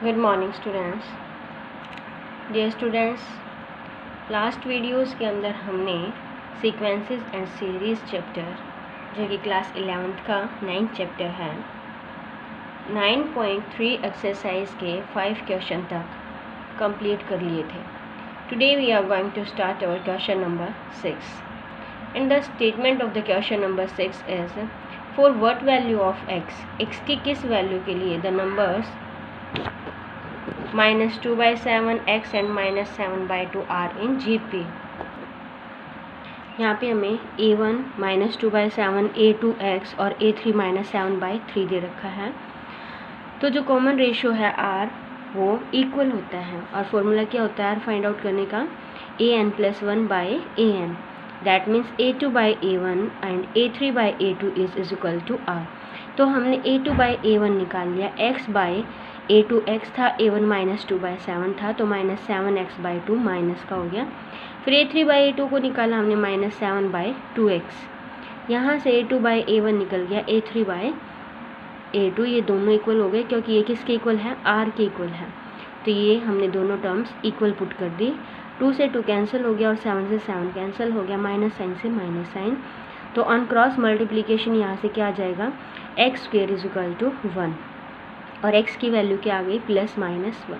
Good morning students. Dear students, last videos के अंदर हमने सीक्वेंसेस एंड सीरीज़ चैप्टर जो कि क्लास 11th का 9th चैप्टर है 9.3 एक्सरसाइज के 5 क्वेश्चन तक कंप्लीट कर लिए थे। Today we are going to start our question number 6 and the statement of the question number 6 is for what value of x की किस वैल्यू के लिए the numbers -2/7 x and -7/2 are in GP। यहाँ पे हमें a1 -2/7 a2 x और a3 -7/3 दे रखा है। तो जो कॉमन रेशियो है r वो इक्वल होता है और फॉर्मूला क्या होता है r फाइंड आउट करने का an+1/an। That means a2/a1 and a3/a2 is equal to r। तो हमने a2/a1 निकाल लिया, x/a2 x था, a1 -2/7 था तो -7x/2 माइनस का हो गया। फिर a3/a2 को निकाला हमने -7/2x। यहाँ से a2/a1 निकल गया a3/a2, ये दोनों इक्वल हो गए क्योंकि ये किसके इक्वल है, r के इक्वल है। तो ये हमने दोनों टर्म्स इक्वल पुट कर दी। 2 से 2 कैंसिल हो गया और 7 से 7 कैंसिल हो गया, माइनस साइन से माइनस साइन। तो ऑन क्रॉस मल्टीप्लिकेशन यहाँ से क्या आ जाएगा, x² इज इक्वल टू 1 और x की वैल्यू क्या आ गई, +-1।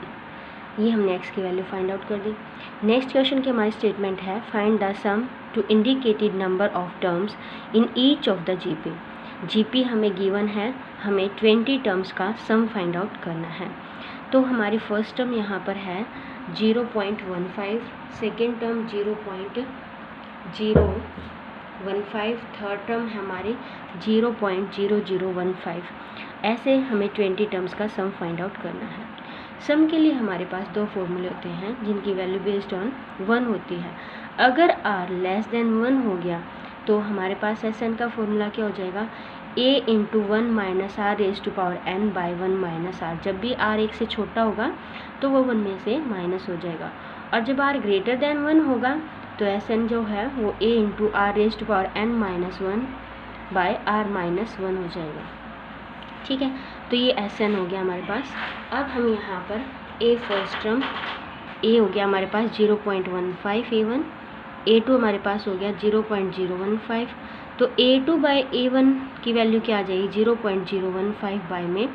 ये हमने x की वैल्यू फाइंड आउट कर दी। नेक्स्ट क्वेश्चन की हमारी स्टेटमेंट है find the sum to indicated number of terms in each of the GP हमें गिवन है, हमें 20 टर्म्स का सम फाइंड आउट करना है। तो हमारी फर्स्ट टर्म यहाँ पर है 0.15, सेकेंड टर्म 0.015, थर्ड टर्म है हमारी 0.0015। ऐसे हमें 20 टर्म्स का सम फाइंड आउट करना है। सम के लिए हमारे पास दो फॉर्मूले होते हैं जिनकी वैल्यू बेस्ड ऑन 1 होती है। अगर r लेस देन 1 हो गया तो हमारे पास Sn का फॉर्मूला क्या हो जाएगा, a into 1 minus r raise to power n by 1 minus r। जब भी r 1 से छोटा होगा तो वो 1 में से माइनस हो जाएगा और जब r ग्रेटर देन 1 होगा तो Sn जो है वो a into r raise to power n minus 1 by r minus 1 हो जाएगा। ठीक है, तो ये Sn हो गया हमारे पास। अब हम यहाँ पर a फर्स्ट टर्म a हो गया हमारे पास 0.15 a1, a2 हमारे पास हो गया 0.015। तो a2/a1 की वैल्यू क्या आ जाएगी, 0.015 बाई में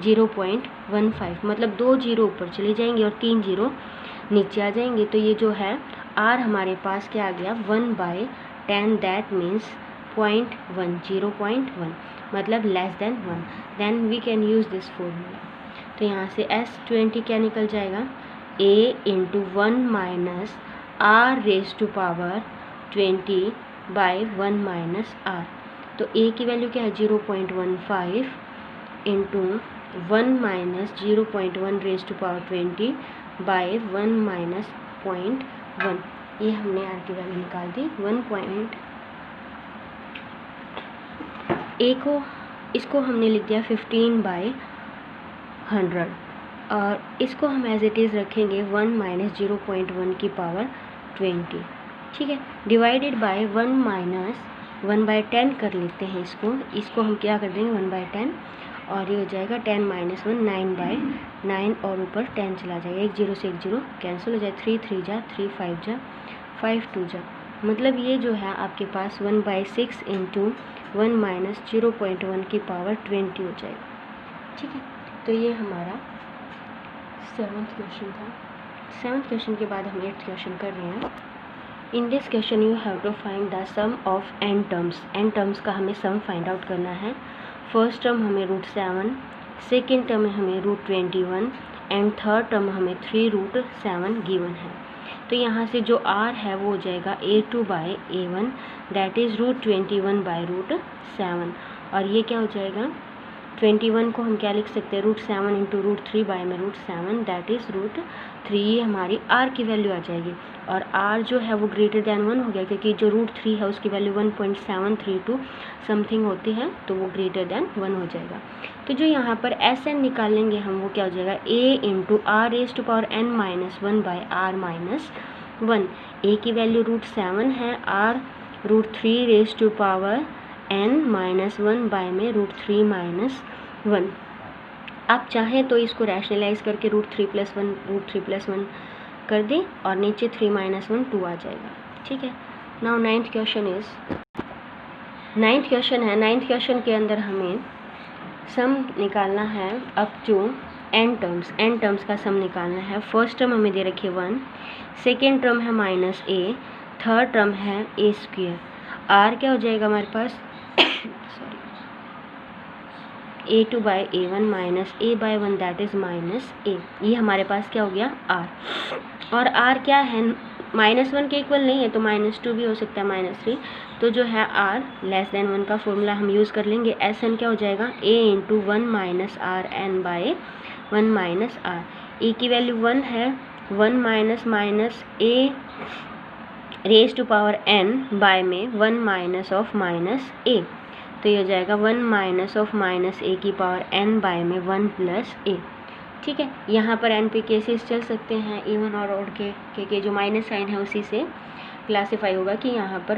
0.15, मतलब 2 जीरो ऊपर चले जाएंगे और 3 जीरो नीचे आ जाएंगे। तो ये जो है r हमारे पास क्या आ गया, 1/10, दैट मीन्स 0.1, 0.1 मतलब less than 1। Then we can use this formula. तो यहाँ से S20 क्या निकल जाएगा, a into 1 minus r raise to power 20 by 1 minus r। तो a की वैल्यू क्या है, 0.15 into 1 minus 0.1 raise to power 20 by 1 minus 0.1। ये हमने r की वैल्यू निकाल दी 1. a को इसको हमने लिख दिया 15/100 और इसको हम एज इट इज़ रखेंगे 1 माइनस 0.1 की पावर 20। ठीक है, डिवाइडेड बाय 1 माइनस 1/10 कर लेते हैं इसको हम क्या कर देंगे 1/10 और ये हो जाएगा 10 माइनस 1 9/9 और ऊपर 10 चला जाएगा, 1 0 से 1 0 कैंसिल हो जाए, 3 3 जा 3 5 जा 5 2 जा, मतलब ये जो है आपके पास 1/6 इंटू 1 माइनस 0.1 की पावर 20 हो जाएगा। ठीक है, तो ये हमारा 7th क्वेश्चन था। 7th क्वेश्चन के बाद हम 8th क्वेश्चन कर रहे हैं। In this question you have to find the sum of n terms. n terms का हमें सम फाइंड आउट करना है। फर्स्ट टर्म हमें √7, सेकेंड टर्म हमें √21 एंड थर्ड टर्म हमें 3√7 गिवन है। तो यहाँ से जो r है वो हो जाएगा a2/a1, दैट इज़ √21/√7 और ये क्या हो जाएगा, 21 को हम क्या लिख सकते हैं, √7 इंटू √3 बाई में √7, दैट इज़ √3। ये हमारी r की वैल्यू आ जाएगी और r जो है वो ग्रेटर दैन 1 हो गया क्योंकि जो √3 है उसकी वैल्यू 1.732 समथिंग होती है, तो वो ग्रेटर दैन 1 हो जाएगा। तो जो यहाँ पर Sn निकालेंगे हम वो क्या हो जाएगा, a into r raise to power n minus 1 by r minus 1। a की वैल्यू √7 है, r √3 raise to power n minus 1 by में √3 माइनस 1। आप चाहें तो इसको रैशनलाइज करके √3+1 कर दें और नीचे 3 - 1 2 आ जाएगा। ठीक है। नाउ नाइन्थ क्वेश्चन के अंदर हमें सम निकालना है अप टू n टर्म्स का सम निकालना है। फर्स्ट टर्म हमें दे रखी है 1, सेकेंड टर्म है -a, थर्ड टर्म है a²। r क्या हो जाएगा हमारे पास a2/a1 - a/1 that is -a। ये हमारे पास क्या हो गया r, और r क्या है -1 के इक्वल नहीं है तो -2 भी हो सकता है, -3। तो जो है r <1 का फॉर्मूला हम यूज़ कर लेंगे। Sn क्या हो जाएगा a × 1 - rn/1 - r। e की वैल्यू 1 है, 1 - a raise to power n by में 1 - a, तो ये हो जाएगा 1 - a की पावर n बाय में 1 + a। ठीक है। यहाँ पर n पे केसेस चल सकते हैं इवन और ऑड के जो माइनस साइन है उसी से क्लासीफाई होगा कि यहाँ पर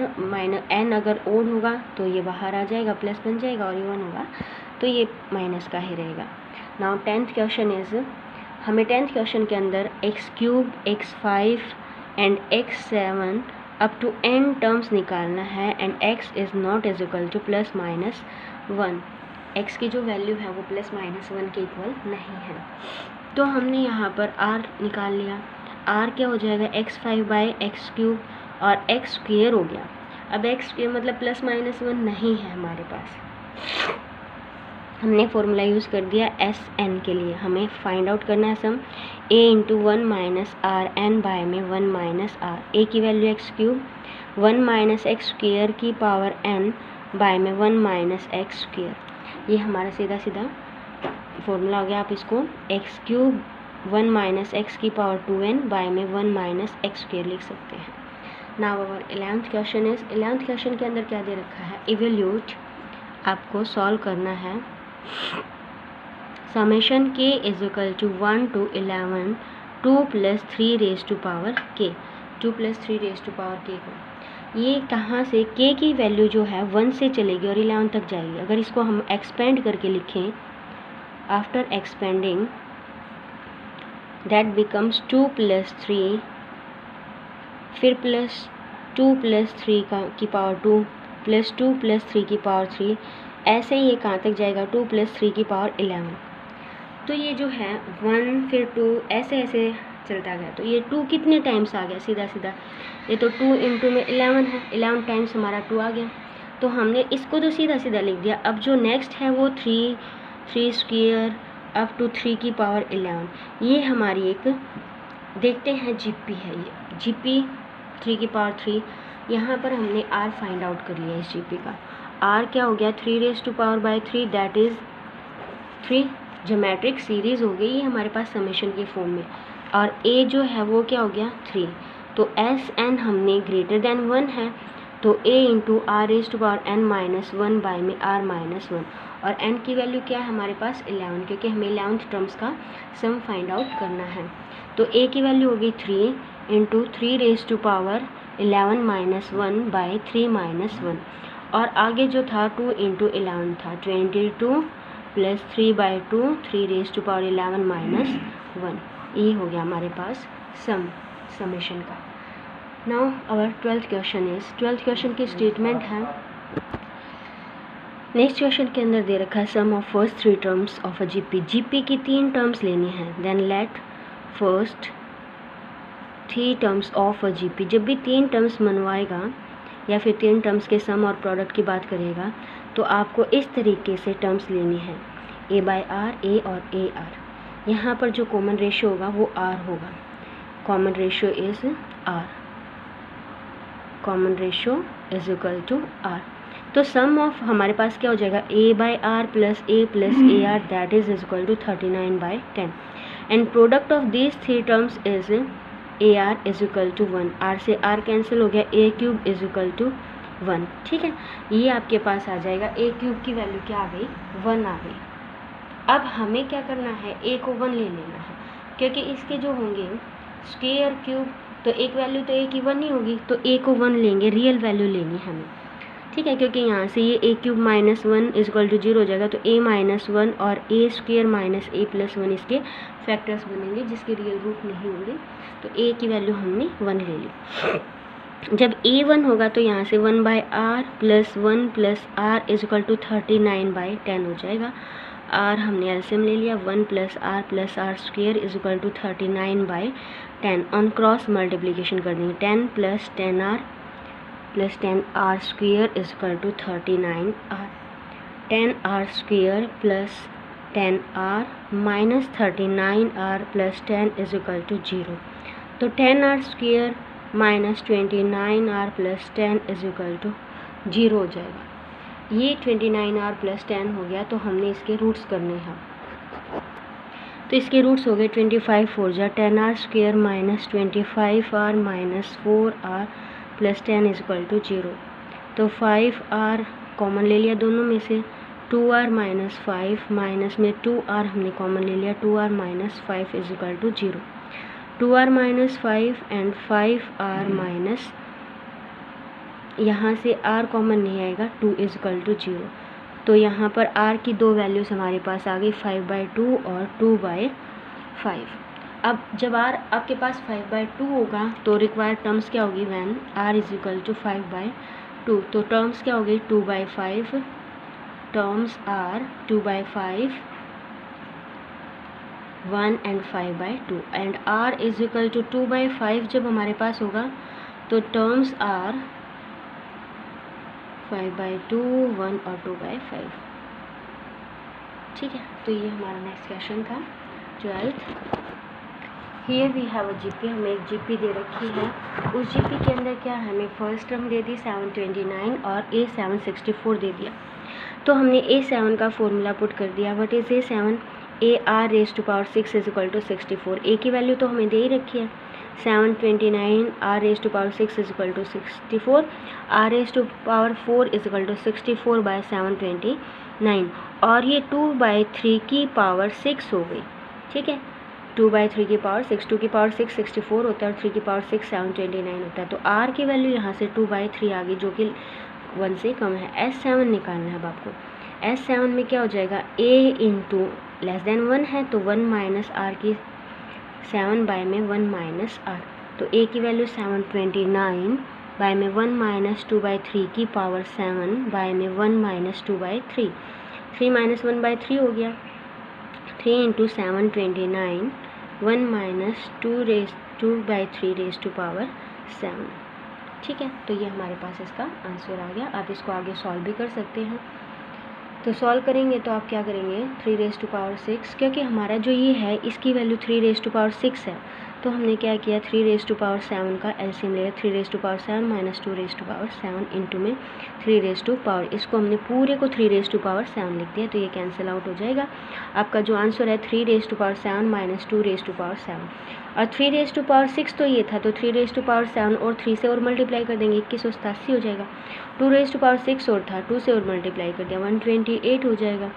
n अगर ओड होगा तो ये बाहर आ जाएगा, प्लस बन जाएगा, और इवन होगा तो ये माइनस का ही रहेगा। नाउ हमें टेंथ क्वेश्चन के अंदर x³ x5 and x7 up to n terms निकालना है and x is not is equal to +-1। x की जो वैल्यू है वो +-1 के इक्वल नहीं है। तो हमने यहाँ पर r निकाल लिया। r क्या हो जाएगा x5/x³ और x² हो गया। अब x² मतलब +-1 नहीं है हमारे पास, हमने फॉर्मूला यूज़ कर दिया Sn के लिए। हमें फाइंड आउट करना है सम a × 1 - rn बाय में 1 - r। a की वैल्यू x³, 1 - x² की पावर n बाय में 1 - x²। ये हमारा सीधा फॉर्मूला हो गया। आप इसको x³ 1 - x की पावर 2n बाय में 1 - x² लिख सकते हैं। नाउ अवर 11th क्वेश्चन के अंदर क्या दे रखा है, इवेल्यूट आपको सॉल्व करना है। Summation k is equal to 1 to 11 2 + 3 raise to power k, 2 + 3 raise to power k को, ये कहाँ से k की वैल्यू जो है 1 से चलेगी और 11 तक जाएगी। अगर इसको हम एक्सपेंड करके लिखें, आफ्टर एक्सपेंडिंग दैट बिकम्स 2 + 3, फिर +2 + 3 की पावर 2 +2 + 3 की पावर 3, ऐसे ही ये कहाँ तक जाएगा 2 + 3 की पावर 11। तो ये जो है 1 फिर 2 ऐसे चलता गया। तो ये 2 कितने टाइम्स आ गया, सीधा ये तो 2 × में 11 है, 11 टाइम्स हमारा 2 आ गया। तो हमने इसको तो सीधा लिख दिया। अब जो नेक्स्ट है वो 3² अप टू 3 की पावर 11, ये हमारी एक देखते हैं जीपी है। ये जीपी 3 की पावर 3, यहाँ पर हमने r फाइंड आउट कर लिया इस जीपी का। r क्या हो गया 3 raise to power 3 that is 3 geometric series हो गई ये हमारे पास समेशन के फॉर्म में, और a जो है वो क्या हो गया 3। तो Sn हमने >1 है, तो a × r⁻n - 1 बाय में r-1, और n की वैल्यू क्या है हमारे पास 11, क्योंकि हमें 11th टर्म्स का सम फाइंड आउट करना है। तो a की वैल्यू होगी 3 × 3 रेज़ टू पावर 11 - 1 बाय 3 - 1, और आगे जो था 2 × 11 था 22 + 3/2 3 रेज़ टू पावर 11 - 1। ये हो गया हमारे पास समेशन का। नाउ आवर 12th क्वेश्चन की स्टेटमेंट है। नेक्स्ट क्वेश्चन के अंदर दे रखा है sum of first 3 terms of a GP की 3 टर्म्स लेनी है। Then let first 3 terms of a GP, जब भी 3 टर्म्स मनवाएगा या फिर 3 टर्म्स के सम और प्रोडक्ट की बात करेगा तो आपको इस तरीके से टर्म्स लेनी है, a/r, a और ar। यहाँ पर जो कॉमन रेशियो होगा वो r होगा, कॉमन रेशियो इज़ r। तो सम ऑफ हमारे पास क्या हो जाएगा a/r + a + ar that is equal to 39/10, and product of these 3 terms is ar is equal to 1। r से r कैंसिल हो गया, a³ इज़ इक्वल टू 1। ठीक है, ये आपके पास आ जाएगा। a³ की वैल्यू क्या आ गई 1 आ गई। अब हमें क्या करना है, a को 1 ले लेना है, क्योंकि इसके जो होंगे स्क्वायर क्यूब तो एक वैल्यू तो a की 1 ही होगी, तो a को 1 लेंगे, रियल वैल्यू लेनी है हमें। ठीक है, क्योंकि यहाँ से ये a cube minus 1 is equal to 0 हो जाएगा, तो a माइनस 1 और a square minus a plus 1 इसके फैक्टर्स बनेंगे जिसके रियल रूट नहीं होंगे। तो a की वैल्यू हमने 1 ले ली। जब a 1 होगा तो यहाँ से 1/r plus 1 plus r is equal to 39/10 हो जाएगा। r हमने एलसीएम ले लिया, 1 plus r square is equal to 39/10 on cross multiplication कर देंगे, 10 plus 10r plus 10r square is equal to 39r, 10r square plus 10r minus 39r plus 10 is equal to 0। तो 10r square minus 29r plus 10 is equal to 0 हो जाएगा। ये 29r plus 10 हो गया, तो हमने इसके रूट्स करने हैं। तो इसके रूट्स हो गए 25 4 जा 10r square minus 25r minus 4r plus 10 is equal to 0। तो 5r कॉमन ले लिया दोनों में से, 2r माइनस 5 माइनस में 2r हमने कॉमन ले लिया, 2r minus 5 is equal to 0। 2r minus 5 and 5r minus, यहाँ से r कॉमन नहीं आएगा, 2 इजक्वल टू 0। तो यहाँ पर r की दो वैल्यूज़ हमारे पास आ गई, 5/2 और 2/5। अब जब r आपके पास 5/2 होगा तो रिक्वायर्ड टर्म्स क्या होगी, when r is equal to 5/2। तो टर्म्स क्या होगी, 2/5, terms are 2/5, 1 and 5/2 and r is equal to 2/5 जब हमारे पास होगा तो टर्म्स आर 5/2, 1 और 2/5। ठीक है, तो ये हमारा नेक्स्ट क्वेश्चन था 12th। Here we have a GP, हमें एक जीपी दे रखी है। उस जीपी के अंदर क्या है, हमें फर्स्ट टर्म दे दी 729 और a764 दे दिया। तो हमने a7 का फॉर्मूला पुट कर दिया, what is a7, ar raise to power 6 is equal to 64। a की वैल्यू तो हमें दे ही रखी है 729, r raise to power 6 is equal to 64, r raise to power 4 is equal to 64/729, और ये 2/3 की पावर 6 हो गई। ठीक है, 2/3 की पावर 6, 2 की पावर 6 64 होता है और 3 की पावर 6 729 होता है। तो r की वैल्यू यहाँ से 2/3 आ गई, जो कि 1 से कम है। S7 निकालना है अब आपको। S7 में क्या हो जाएगा, a इंटू लेस देन 1 है तो 1 माइनस r की 7 बाय में 1 माइनस r, तो a की वैल्यू 729 बाय में 1 माइनस 2/3 की पावर 7 बाय में 1 माइनस 2/3, 3 माइनस 1/3 हो गया, 3 into 729, 1 minus 2/3 raise to power 7। ठीक है, तो ये हमारे पास इसका आंसर आ गया। आप इसको आगे सॉल्व भी कर सकते हैं। तो सॉल्व करेंगे तो आप क्या करेंगे, 3 रेज टू पावर 6, क्योंकि हमारा जो ये है इसकी वैल्यू 3 रेज टू पावर 6 है, तो हमने क्या किया 3 रेज टू पावर 7 का एलसीएम लिया, 3 raise to power 7 minus 2 raise to power 7 into में 3 रेज टू पावर, इसको हमने पूरे को 3 रेज टू पावर 7 लिख दिया, तो ये कैंसिल आउट हो जाएगा। आपका जो आंसर है 3 raise to power 7 minus 2 raise to power 7, और 3 रेज टू पावर 6 तो ये था, तो 3 रेज टू पावर 7 और 3 से और मल्टीप्लाई कर देंगे 2180 हो जाएगा। 2 रेज टू पावर 6 और था, 2 से और मल्टीप्लाई कर दिया 128 हो जाएगा।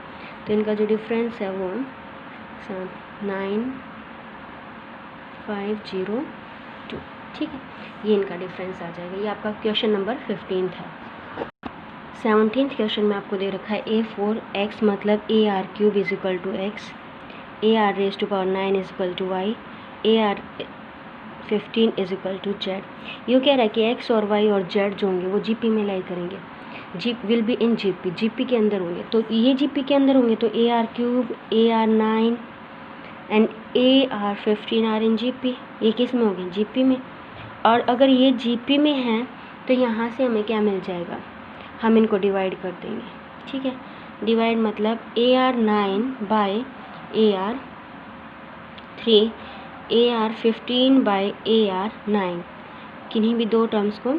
तो इनका जो डिफरेंस है वो 9502। ठीक है, ये इनका डिफरेंस आ जाएगा। ये आपका क्वेश्चन नंबर 15 है। 17th क्वेश्चन में आपको दे रखा है a4x मतलब ar³ is equal to x, ar raise to power 9 is equal to y, ar 15 is equal to z। ये कह रहा है कि x और y और z जो होंगे वो जीपी में लाई करेंगे, jeep will be in GP, GP के अंदर होंगे। तो ये जीपी के अंदर होंगे तो ar³ ar9 and ar15 are in GP, ये किस में होंगे, जीपी में। और अगर ये जीपी में है तो यहाँ से हमें क्या मिल जाएगा, हम इनको डिवाइड कर देंगे। ठीक है, डिवाइड मतलब ar9 bye ar3, ar15 bye ar9, किन्हीं भी दो टर्म्स को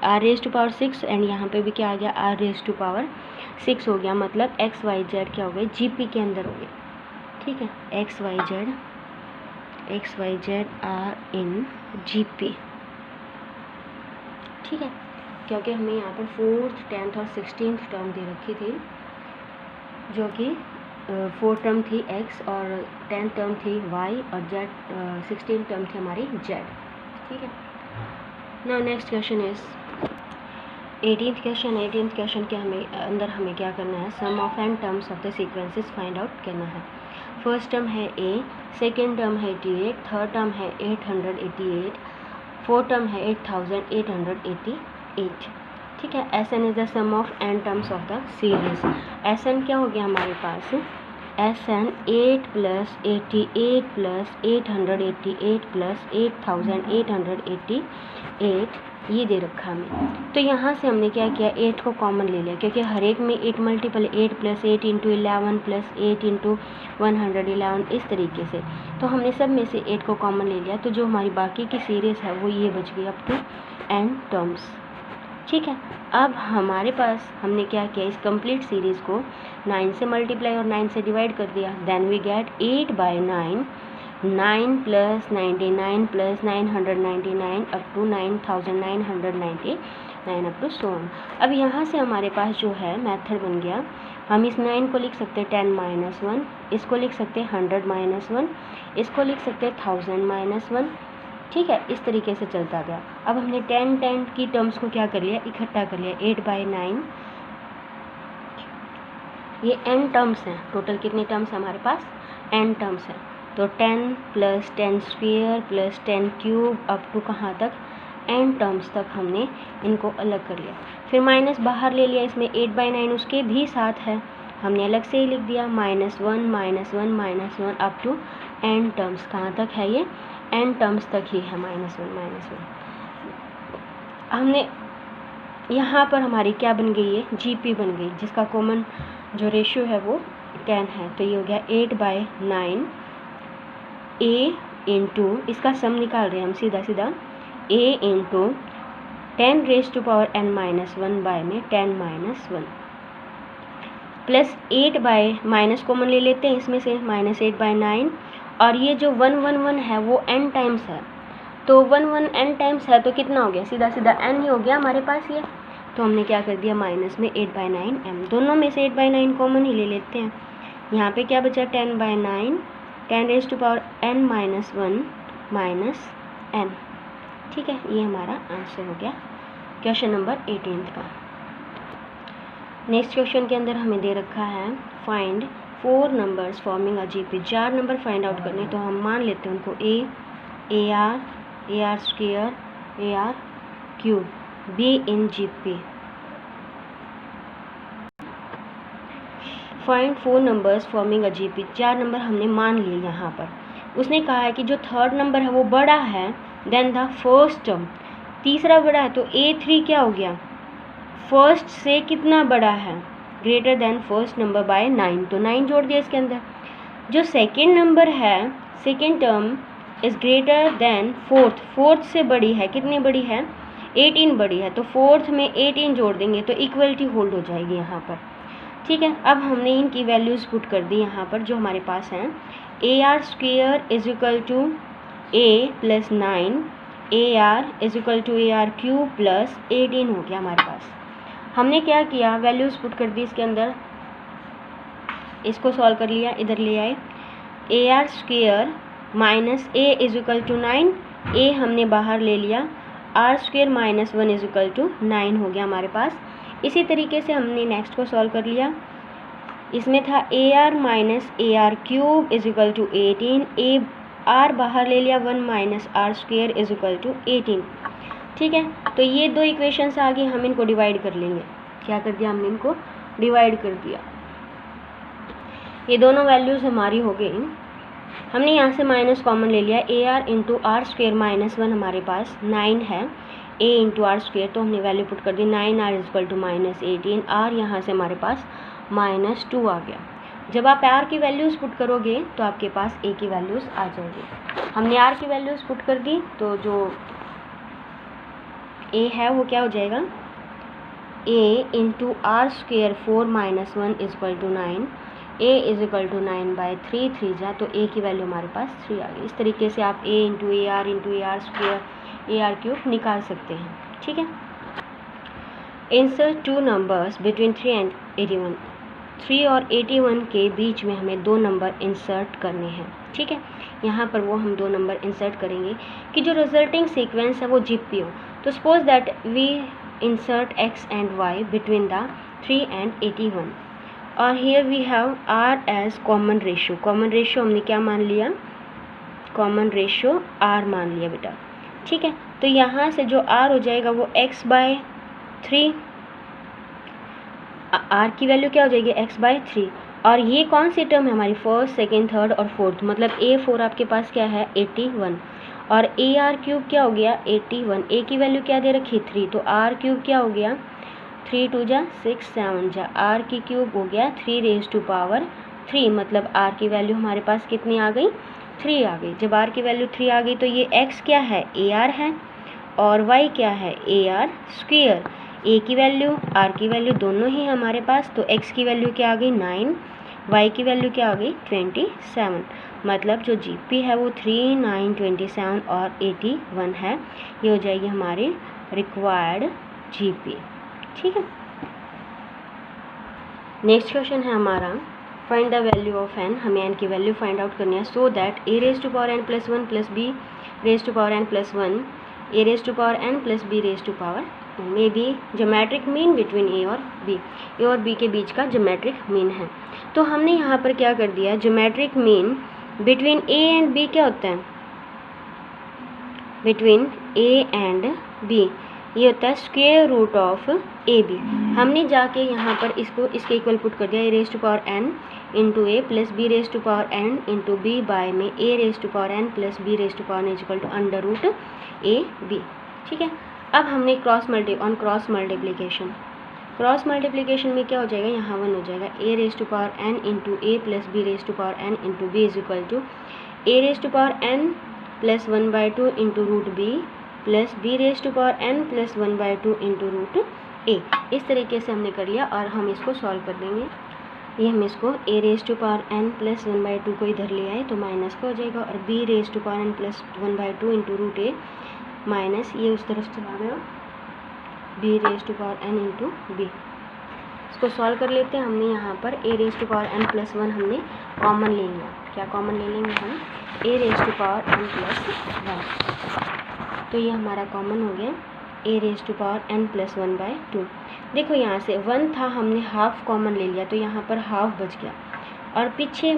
r raise to power 6 and यहाँ पे भी क्या आ गया r रेज टू पावर 6 हो गया, मतलब x y z क्या हो गए, जीपी के अंदर हो गए। ठीक है, x y z are in GP. ठीक है, क्योंकि हमें यहाँ पर 4th, 10th और 16th टर्म दे रखी थी, जो कि 4th टर्म थी x और 10th टर्म थी y और z, 16th टर्म थी हमारी z। ठीक है, now next question is 18th question के अंदर हमें क्या करना है, sum of n terms of the sequences find out करना है। फर्स्ट टर्म है a, सेकेंड टर्म है 88, थर्ड टर्म है 888, फोर्थ टर्म है 8888। ठीक है, Sn is the sum of n terms of the series. Sn क्या हो गया हमारे पास, Sn 8 + 88 + 888 + 8888 ये दे रखा हमें। तो यहाँ से हमने क्या किया, 8 को कॉमन ले लिया, क्योंकि हर एक में 8 मल्टीपल 8 + 8 × 11 + 8 × 111 इस तरीके से। तो हमने सब में से 8 को कॉमन ले लिया, तो जो हमारी बाकी की सीरीज़ है वो ये बच गई अप टू n टर्म्स। ठीक है, अब हमारे पास हमने क्या किया, इस कंप्लीट सीरीज़ को 9 से मल्टीप्लाई और 9 से डिवाइड कर दिया। Then we get 8/9, 9 + 99 + 999 up to 9999 up to so on. अब यहाँ से हमारे पास जो है मेथड बन गया, हम इस 9 को लिख सकते हैं 10 - 1, इसको लिख सकते हैं 100 - 1, इसको लिख सकते हैं 1000 - 1। ठीक है, इस तरीके से चलता गया। अब हमने 10 की टर्म्स को क्या कर लिया, इकट्ठा कर लिया। 8/9 ये n टर्म्स हैं, टोटल कितनी टर्म्स हमारे पास, n टर्म्स हैं। तो 10 + 10² + 10³ अप टू कहाँ तक, n टर्म्स तक हमने इनको अलग कर लिया। फिर माइनस बाहर ले लिया, इसमें 8/9 उसके भी साथ है, हमने अलग से ही लिख दिया। -1 - 1 - 1 अप टू n टर्म्स, कहाँ तक है ये, n टर्म्स तक ही है -1 - 1। हमने यहाँ पर हमारी क्या बन गई है, GP बन गई, जिसका कॉमन जो रेशियो है वो 10 है। तो ये हो गया 8/9 a इंटू, इसका सम निकाल रहे हैं हम सीधा सीधा, a इंटू 10⁻n - 1 में 10 - 1 प्लस 8 माइनस कॉमन ले लेते हैं इसमें से, -8/9। और ये जो 111 है वो n टाइम्स है, तो 11 n टाइम्स है तो कितना हो गया, सीधा सीधा n ही हो गया हमारे पास ये। तो हमने क्या कर दिया, माइनस में 8/9 m, दोनों में से 8/9 कॉमन ही ले लेते हैं। यहाँ पे क्या बचा, 10/9, 10⁻n - 1 - n। ठीक है, ये हमारा आंसर हो गया क्वेश्चन नंबर 18 का। नेक्स्ट क्वेश्चन के अंदर हमें दे रखा है, find 4 numbers forming a GP। 4 number find out करने, तो हम मान लेते हैं उनको A, AR, AR², AR³ B in GP। Find 4 numbers forming a GP। 4 number हमने मान लिए यहाँ पर। उसने कहा है कि जो थर्ड नंबर है वो बड़ा है देन द फर्स्ट टर्म, तीसरा बड़ा है, तो A3 क्या हो गया, फर्स्ट से कितना बड़ा है, greater than first number by 9, तो 9 जोड़ दिया इसके अंदर। जो सेकेंड नंबर है, second term is greater than fourth, fourth से बड़ी है, कितनी बड़ी है, 18 बड़ी है, तो फोर्थ में 18 जोड़ देंगे तो इक्वलिटी होल्ड हो जाएगी यहाँ पर। ठीक है, अब हमने इनकी वैल्यूज़ पुट कर दी यहाँ पर जो हमारे पास हैं। AR² = A + 9, AR = AR³ + 18 हो गया हमारे पास। हमने क्या किया, वैल्यूज़ पुट कर दी इसके अंदर, इसको सॉल्व कर लिया, इधर ले आए। AR² - A = 9, A हमने बाहर ले लिया, R² - 1 = 9 हो गया हमारे पास। इसी तरीके से हमने नेक्स्ट को सॉल्व कर लिया। इसमें था AR - AR³ = 18, R बाहर ले लिया, 1 - R² = 18। ठीक है, तो ये दो इक्वेशंस आ गई, हम इनको डिवाइड कर लेंगे। क्या कर दिया हमने, इनको डिवाइड कर दिया। ये दोनों वैल्यूज़ हमारी हो गई। हमने यहाँ से माइनस कॉमन ले लिया, AR × R² - 1 हमारे पास 9 है, A × R², तो हमने वैल्यू पुट कर दी, 9R = -18, R यहाँ से हमारे पास -2 आ गया। जब आप R की वैल्यूज़ पुट करोगे तो आपके पास A की वैल्यूज़ आ जाएगी। हमने R की वैल्यूज़ पुट कर दी, तो जो A है वो क्या हो जाएगा, A × R² 4 - 1 = 9, A = 9/3, 3 जा, तो A की वैल्यू हमारे पास 3 आ गई। इस तरीके से आप A × AR × AR², AR³ निकाल सकते हैं। ठीक है, इंसर्ट 2 नंबर्स बिटवीन 3 and 81। 3 और 81 के बीच में हमें 2 नंबर इंसर्ट करने हैं। ठीक है, यहाँ पर वो हम 2 नंबर इंसर्ट करेंगे कि जो रिजल्टिंग सीक्वेंस है वो GP हो। तो suppose that we insert x and y between the 3 and 81 और here we have r as common ratio। common ratio हमने क्या मान लिया, common ratio r मान लिया बेटा, ठीक है। तो यहाँ से जो r हो जाएगा वो x/3, r की वैल्यू क्या हो जाएगी x/3 और ये कौन सी टर्म है हमारी, फर्स्ट, सेकेंड, थर्ड और फोर्थ, मतलब a4 आपके पास क्या है 81 और AR³ क्या हो गया 81, a की वैल्यू क्या दे रखी 3, तो r³ क्या हो गया 3 2 जा 6 7 जा r की क्यूब हो गया 3⁻3, मतलब r की वैल्यू हमारे पास कितनी आ गई 3 आ गई। जब r की वैल्यू 3 आ गई तो ये x क्या है AR है और y क्या है AR², a की वैल्यू r की वैल्यू दोनों ही हमारे पास, तो x की वैल्यू क्या आ गई 9, y की वैल्यू क्या आ गई 27, मतलब जो GP है वो 3 9 27 और 81 है, ये हो जाएगी हमारी रिक्वायर्ड GP, ठीक है। नेक्स्ट क्वेश्चन है हमारा find the value of n, हमें n की वैल्यू फाइंड आउट करनी है, so that a⁻n + 1 + b⁻n + 1 a⁻n + b⁻n में be geometric mean between a और b के बीच का ज्योमेट्रिक मीन है। तो हमने यहाँ पर क्या कर दिया, geometric mean between a and b क्या होता है, बिटवीन a एंड b ये होता है स्क्वायर रूट ऑफ AB। हमने जाके यहाँ पर इसको इसके इक्वल पुट कर दिया a⁻n into a plus b⁻n into b by में a⁻n plus b⁻n equal to √AB, ठीक है। अब हमने क्रॉस मल्टीप्लिकेशन में क्या हो जाएगा, यहाँ 1 हो जाएगा a⁻n into a plus b⁻n into b is equal to a⁻n plus 1/2 into √B plus b⁻n plus 1/2 into √A। इस तरीके से हमने कर लिया और हम इसको सॉल्व कर देंगे। ये हम इसको a⁻n प्लस 1/2 को इधर ले आए तो माइनस का हो जाएगा और b⁻n plus 1/2 into √A minus ये उस तरफ चला गया b⁻n इंटू b। इसको सॉल्व कर लेते हैं। हमने यहाँ पर a⁻n प्लस 1 हमने कॉमन ले लिया, क्या कॉमन ले लेंगे हम a⁻n प्लस 1, तो ये हमारा कॉमन हो गया a⁻n प्लस 1/2। देखो यहाँ से 1 था, हमने हाफ कॉमन ले लिया तो यहाँ पर हाफ बच गया और पीछे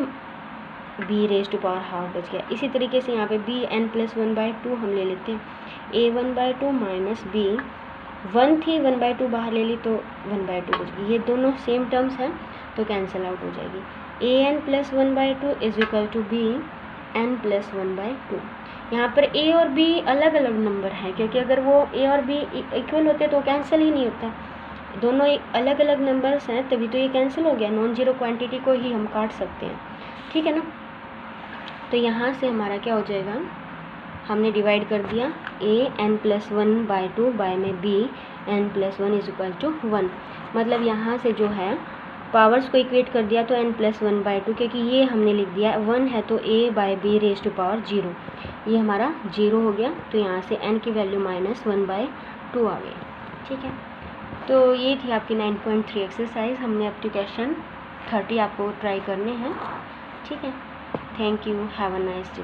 b⁻½ बच गया। इसी तरीके से यहाँ पे bn प्लस 1/2 हम ले लेते हैं a1/2 माइनस b 1 थी 1/2 बाहर ले ली तो 1/2 बच गई। ये दोनों सेम टर्म्स हैं तो कैंसिल आउट हो जाएगी। an plus 1/2 is equal to bn plus 1/2। यहाँ पर a और b अलग अलग नंबर हैं क्योंकि अगर वो a और b इक्वल होते तो कैंसिल ही नहीं होता, दोनों एक अलग अलग नंबर्स हैं तभी तो ये कैंसिल हो गया। नॉन जीरो क्वांटिटी को ही हम काट सकते हैं, ठीक है ना। तो यहाँ से हमारा क्या हो जाएगा, हमने डिवाइड कर दिया an प्लस 1/2 बाय में bn plus 1 is equal to 1, मतलब यहाँ से जो है पावर्स को इक्वेट कर दिया तो n प्लस 1/2, क्योंकि ये हमने लिख दिया 1 है तो a/b⁻0, ये हमारा 0 हो गया तो यहाँ से n की वैल्यू -1/2 आ गई, ठीक है। तो ये थी आपकी 9.3 एक्सरसाइज। हमने अपनी क्वेश्चन 30 आपको ट्राई करने हैं, ठीक है। Thank you, have a nice day.